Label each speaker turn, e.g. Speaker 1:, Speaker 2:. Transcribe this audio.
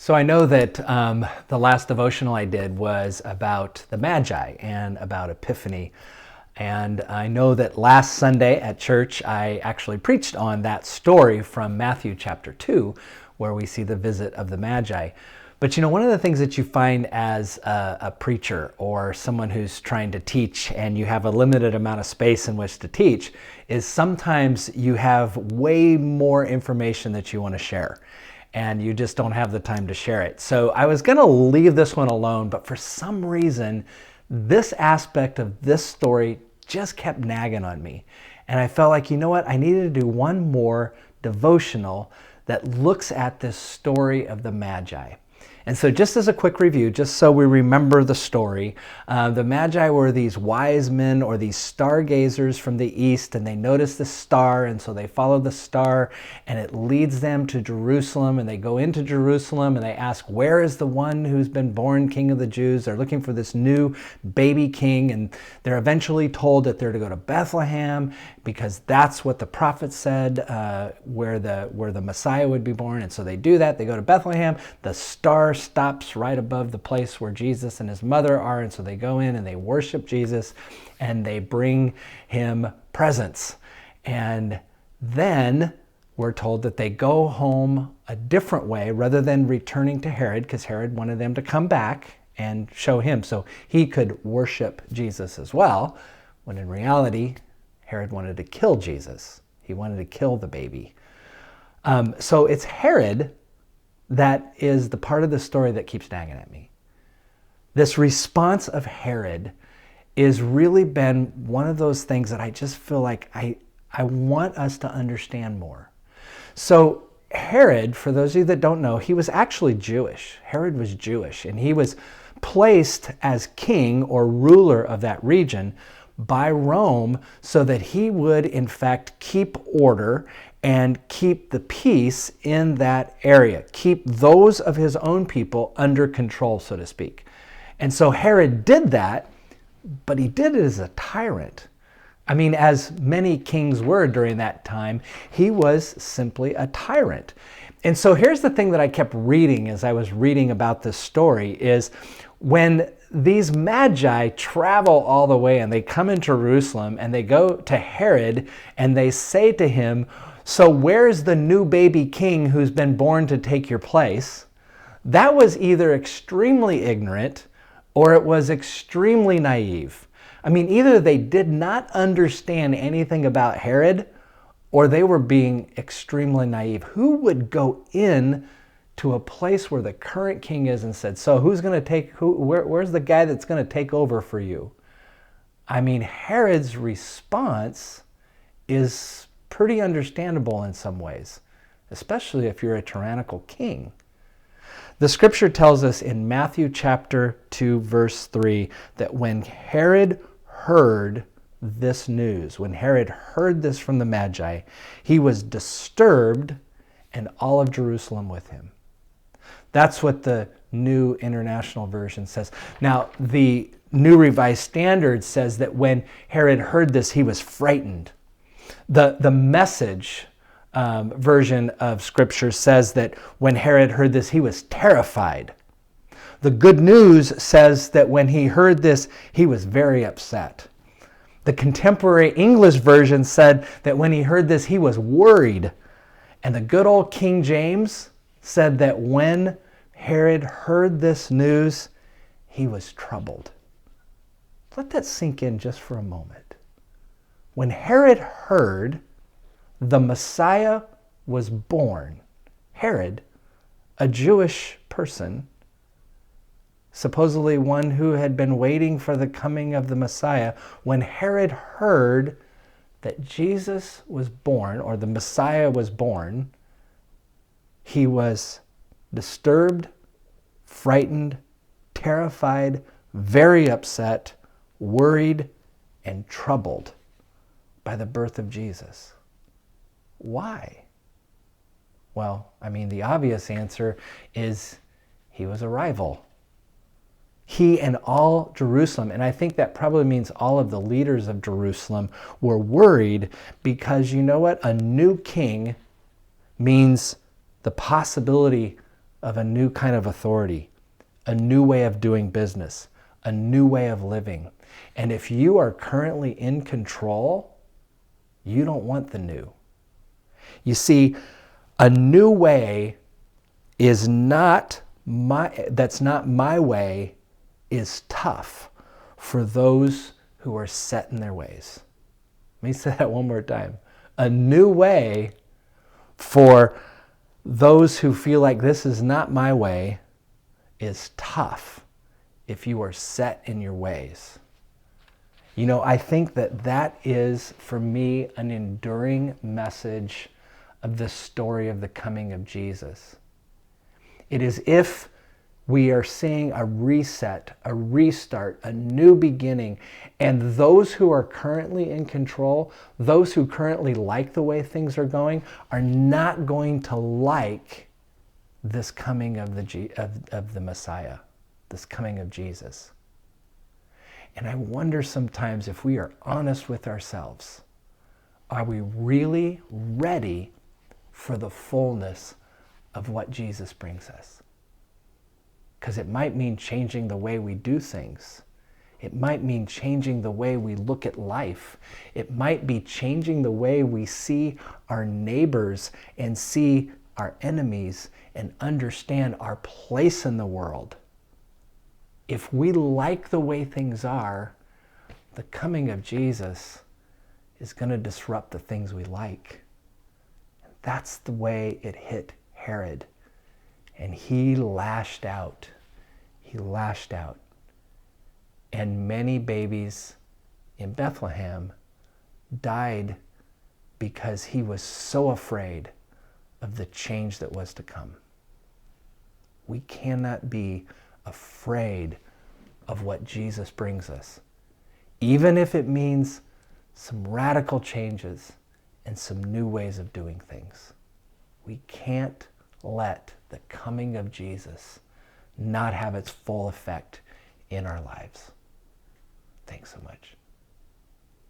Speaker 1: So I know that the last devotional I did was about the Magi and about Epiphany. And I know that last Sunday at church, I actually preached on that story from Matthew chapter 2, where we see the visit of the Magi. But you know, one of the things that you find as a preacher or someone who's trying to teach and you have a limited amount of space in which to teach is sometimes you have way more information that you want to share and you just don't have the time to share it. So I was going to leave this one alone, but for some reason, this aspect of this story just kept nagging on me. And I felt like, you know what, I needed to do one more devotional that looks at this story of the Magi. And so just as a quick review, just so we remember the story, the Magi were these wise men or these stargazers from the east, and they noticed the star, and so they follow the star, and it leads them to Jerusalem, and they go into Jerusalem, and they ask, where is the one who's been born King of the Jews? They're looking for this new baby king, and they're eventually told that they're to go to Bethlehem, because that's what the prophet said, where the Messiah would be born. And so they do that. They go to Bethlehem. The star stops right above the place where Jesus and his mother are. And so they go in and they worship Jesus and they bring him presents. And then we're told that they go home a different way rather than returning to Herod, because Herod wanted them to come back and show him so he could worship Jesus as well, when in reality, Herod wanted to kill Jesus. He wanted to kill the baby. So it's Herod that is the part of the story that keeps nagging at me. This response of Herod is really been one of those things that I just feel like I want us to understand more. So Herod, for those of you that don't know, he was actually Jewish. Herod was Jewish, and he was placed as king or ruler of that region by Rome so that he would in fact keep order and keep the peace in that area, keep those of his own people under control, so to speak. And so Herod did that, but he did it as a tyrant. I mean, as many kings were during that time, he was simply a tyrant. And so here's the thing that I kept reading as I was reading about this story is when these Magi travel all the way and they come in Jerusalem and they go to Herod and they say to him, so where's the new baby king who's been born to take your place? That was either extremely ignorant or it was extremely naive. I mean, either they did not understand anything about Herod or they were being extremely naive. Who would go in to a place where the current king is and said, so who's going to take, where's the guy that's going to take over for you? I mean, Herod's response is pretty understandable in some ways, especially if you're a tyrannical king. The scripture tells us in Matthew chapter 2, verse 3, that when Herod heard this news, when Herod heard this from the Magi, he was disturbed and all of Jerusalem with him. That's what the New International Version says. Now, the New Revised Standard says that when Herod heard this, he was frightened. The Message version of Scripture says that when Herod heard this, he was terrified. The Good News says that when he heard this, he was very upset. The Contemporary English Version said that when he heard this, he was worried. And the good old King James said that when Herod heard this news, he was troubled. Let that sink in just for a moment. When Herod heard the Messiah was born, Herod, a Jewish person, supposedly one who had been waiting for the coming of the Messiah, when Herod heard that Jesus was born, or the Messiah was born, he was disturbed, frightened, terrified, very upset, worried, and troubled by the birth of Jesus. Why? Well, I mean, the obvious answer is he was a rival. He and all Jerusalem, and I think that probably means all of the leaders of Jerusalem, were worried because you know what? A new king means the possibility of a new kind of authority, a new way of doing business, a new way of living. And if you are currently in control, you don't want the new. You see, a new way is not that's not my way, is tough for those who are set in their ways. Let me say that one more time. A new way for those who feel like this is not my way is tough if you are set in your ways. You know, I think that that is, for me, an enduring message of the story of the coming of Jesus. It is if we are seeing a reset, a restart, a new beginning, and those who are currently in control, those who currently like the way things are going, are not going to like this coming of the Messiah, this coming of Jesus. And I wonder sometimes, if we are honest with ourselves, are we really ready for the fullness of what Jesus brings us? Because it might mean changing the way we do things. It might mean changing the way we look at life. It might be changing the way we see our neighbors and see our enemies and understand our place in the world. If we like the way things are, the coming of Jesus is going to disrupt the things we like. And that's the way it hit Herod. And he lashed out. He lashed out. And many babies in Bethlehem died because he was so afraid of the change that was to come. We cannot be afraid of what Jesus brings us, even if it means some radical changes and some new ways of doing things. We can't let the coming of Jesus not have its full effect in our lives. Thanks so much.